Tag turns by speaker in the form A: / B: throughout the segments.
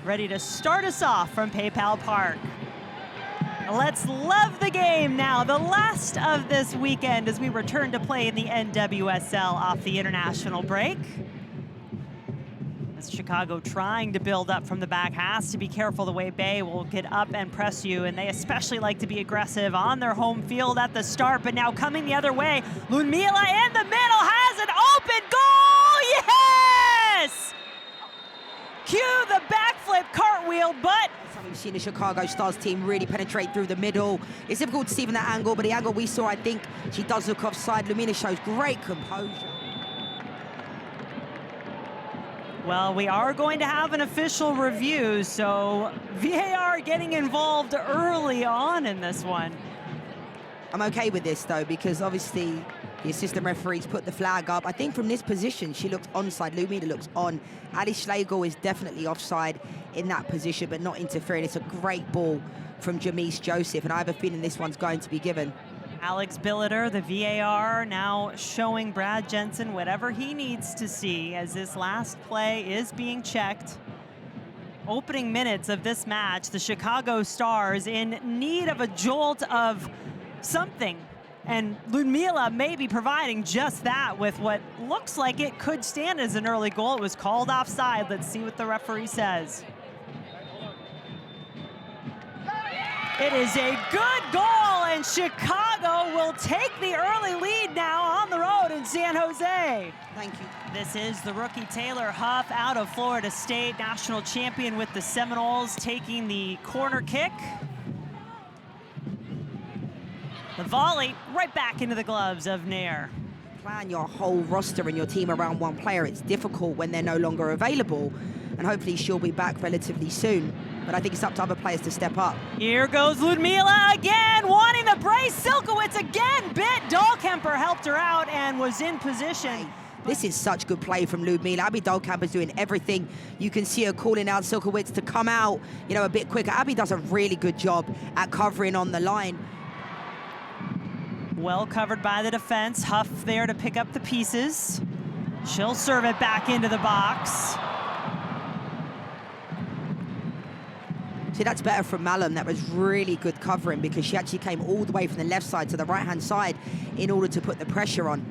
A: ready to start us off from PayPal Park. Let's love the game now, the last of this weekend as we return to play in the NWSL off the international break. As Chicago trying to build up from the back, has to be careful the way Bay will get up and press you, and they especially like to be aggressive on their home field at the start, but now coming the other way, Ludmila in the middle has an open goal, yes! Cue the backflip cartwheel, but
B: We've seen the Chicago Stars team really penetrate through the middle. It's difficult to see from that angle, but the angle we saw, I think she does look offside. Ludmila shows great composure.
A: Well, we are going to have an official review, so VAR getting involved early on in this one.
B: I'm okay with this, though, because obviously the assistant referees put the flag up. I think from this position, she looks onside. Ludmila looks on. Ali Schlegel is definitely offside in that position, but not interfering. It's a great ball from Jamise Joseph, and I have a feeling this one's going to be given.
A: Alex Billiter, the VAR, now showing Brad Jensen whatever he needs to see as this last play is being checked. Opening minutes of this match, the Chicago Stars in need of a jolt of something. And Ludmila may be providing just that with what looks like it could stand as an early goal. It was called offside. Let's see what the referee says. It is a good goal, and Chicago will take the early lead now on the road in San Jose.
B: Thank you.
A: This is the rookie Taylor Huff out of Florida State, national champion with the Seminoles, taking the corner kick. The volley right back into the gloves of Nair.
B: Plan your whole roster and your team around one player. It's difficult when they're no longer available, and hopefully she'll be back relatively soon. But I think it's up to other players to step up.
A: Here goes Ludmila again, wanting the brace. Silkowitz again bit. Dahlkemper helped her out and was in position.
B: This is such good play from Ludmila. Abby Dahlkemper's doing everything. You can see her calling out Silkowitz to come out, you know, a bit quicker. Abby does a really good job at covering on the line.
A: Well covered by the defense. Huff there to pick up the pieces. She'll serve it back into the box.
B: See, that's better from Malum. That was really good covering because she actually came all the way from the left side to the right-hand side in order to put the pressure on.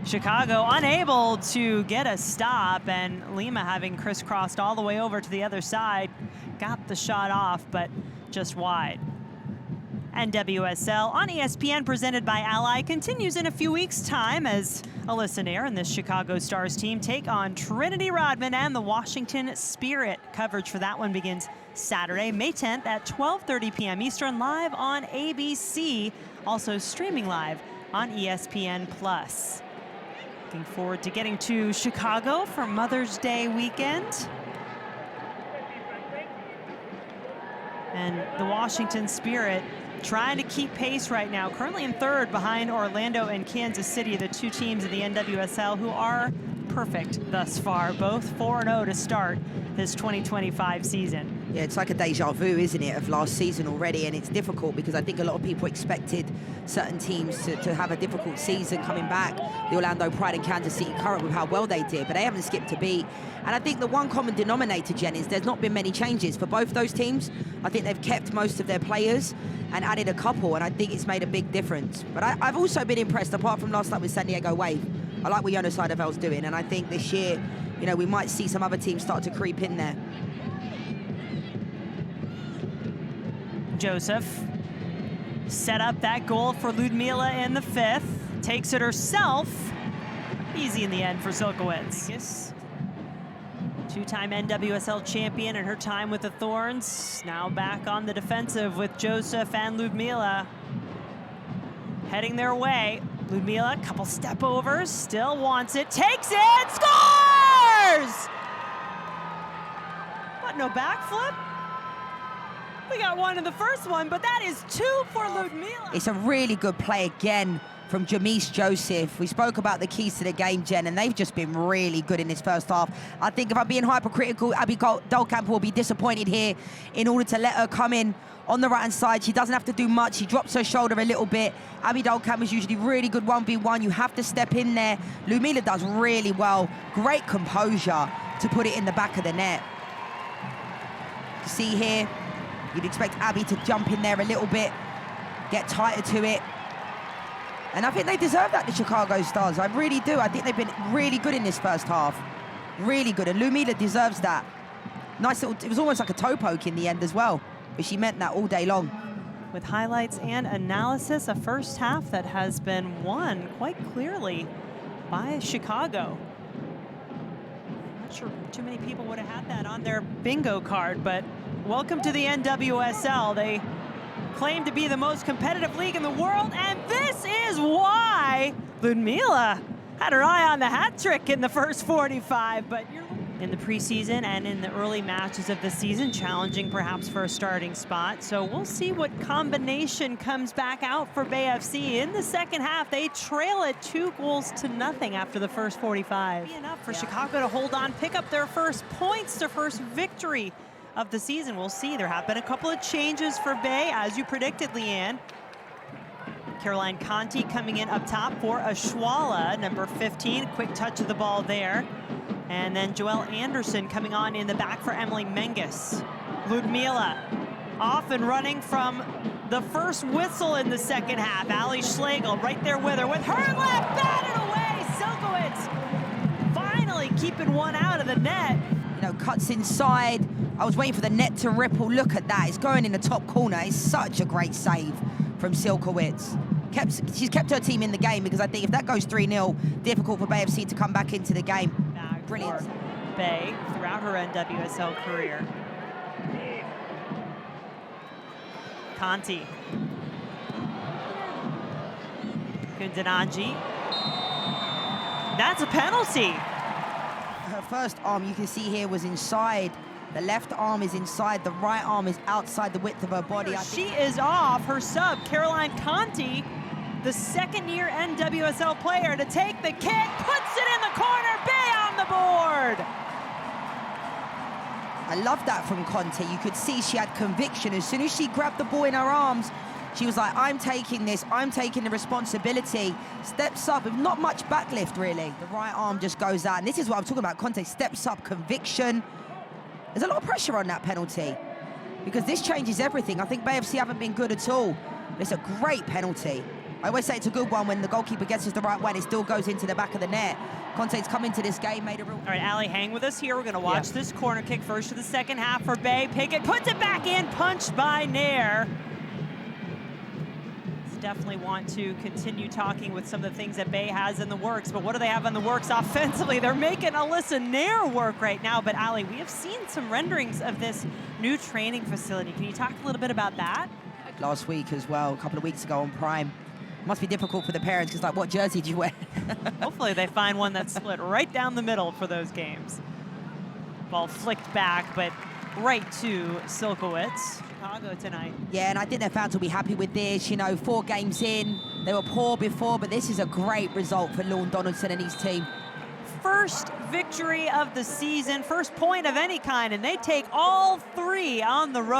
A: Chicago unable to get a stop, and Lima, having crisscrossed all the way over to the other side, got the shot off, but just wide. NWSL on ESPN, presented by Ally, continues in a few weeks' time as Alyssa Nair and this Chicago Stars team take on Trinity Rodman and the Washington Spirit. Coverage for that one begins Saturday, May 10th at 12:30 p.m. Eastern, live on ABC, also streaming live on ESPN+. Looking forward to getting to Chicago for Mother's Day weekend. And the Washington Spirit trying to keep pace right now, currently in third behind Orlando and Kansas City, the two teams in the NWSL who are perfect thus far, both 4-0 to start this 2025 season.
B: Yeah, it's like a deja vu, isn't it, of last season already, and it's difficult because I think a lot of people expected certain teams to have a difficult season coming back. The Orlando Pride and Kansas City Current with how well they did, but they haven't skipped a beat. And I think the one common denominator, Jen, is there's not been many changes for both those teams. I think they've kept most of their players and added a couple, and I think it's made a big difference. But I've also been impressed, apart from last night with San Diego Wave. I like what Jonas Eiderveld's doing, and I think this year, you know, we might see some other teams start to creep in there.
A: Joseph set up that goal for Ludmila in the 5th. Takes it herself. Easy in the end for Silkowitz. Two-time NWSL champion in her time with the Thorns. Now back on the defensive with Joseph and Ludmila. Heading their way. Ludmila, couple step overs, still wants it, takes it, scores! What, no backflip? We got one in the first one, but that is two for Ludmila.
B: It's a really good play again from Jamise Joseph. We spoke about the keys to the game, Jen, and they've just been really good in this first half. I think if I'm being hypercritical, Abby Dahlkamp will be disappointed here in order to let her come in on the right-hand side. She doesn't have to do much. She drops her shoulder a little bit. Abby Dahlkamp is usually really good 1v1. You have to step in there. Ludmila does really well. Great composure to put it in the back of the net. You see here, you'd expect Abby to jump in there a little bit, get tighter to it. And I think they deserve that, the Chicago Stars. I really do. I think they've been really good in this first half. Really good. And Ludmila deserves that. Nice little, it was almost like a toe poke in the end as well. But she meant that all day long.
A: With highlights and analysis, a first half that has been won quite clearly by Chicago. Not sure too many people would have had that on their bingo card, but welcome to the NWSL. They claim to be the most competitive league in the world, and this is why Ludmila had her eye on the hat trick in the first 45, but you're in the preseason and in the early matches of the season, challenging perhaps for a starting spot. So we'll see what combination comes back out for Bay FC. In the second half, they trail it 2-0 after the first 45. Be enough for Chicago to hold on, pick up their first points, their first victory of the season. We'll see. There have been a couple of changes for Bay, as you predicted, Leanne. Caroline Conti coming in up top for Ashwala, number 15. Quick touch of the ball there. And then Joelle Anderson coming on in the back for Emily Menges. Ludmila off and running from the first whistle in the second half. Ali Schlegel right there with her. With her left, batted away. Silkowitz finally keeping one out of the net.
B: You know, cuts inside. I was waiting for the net to ripple. Look at that. It's going in the top corner. It's such a great save from Silkowitz. She's kept her team in the game, because I think if that goes 3-0, difficult for Bay FC to come back into the game. Brilliant.
A: Bay throughout her NWSL career. Conti. Kundananji. That's a penalty.
B: Her first arm, you can see here, was inside. The left arm is inside. The right arm is outside the width of her body.
A: She is off. Her sub, Caroline Conti, the second-year NWSL player, to take the kick, puts it in the corner. Bay on the board.
B: I love that from Conti. You could see she had conviction. As soon as she grabbed the ball in her arms, she was like, I'm taking this. I'm taking the responsibility. Steps up with not much backlift, really. The right arm just goes out. And this is what I'm talking about. Conti steps up, conviction. There's a lot of pressure on that penalty, because this changes everything. I think Bay FC haven't been good at all. It's a great penalty. I always say it's a good one when the goalkeeper gets us the right way and it still goes into the back of the net. Conte's come into this game, made a real...
A: All right, Ali, hang with us here. We're going to watch this corner kick first to the second half for Bay. Pickett puts it back in, punched by Nair. Definitely want to continue talking with some of the things that Bay has in the works, but what do they have in the works offensively? They're making Alyssa Nair work right now, but Ali, we have seen some renderings of this new training facility. Can you talk a little bit about that?
B: Last week as well, a couple of weeks ago on Prime. Must be difficult for the parents, because like, what jersey do you wear?
A: Hopefully they find one that's split right down the middle for those games. Ball flicked back, but right to Silkowitz. Chicago tonight.
B: Yeah, and I think their fans will be happy with this. You know, 4 games in, they were poor before, but this is a great result for Lorne Donaldson and his team.
A: First victory of the season, first point of any kind, and they take all 3 on the road.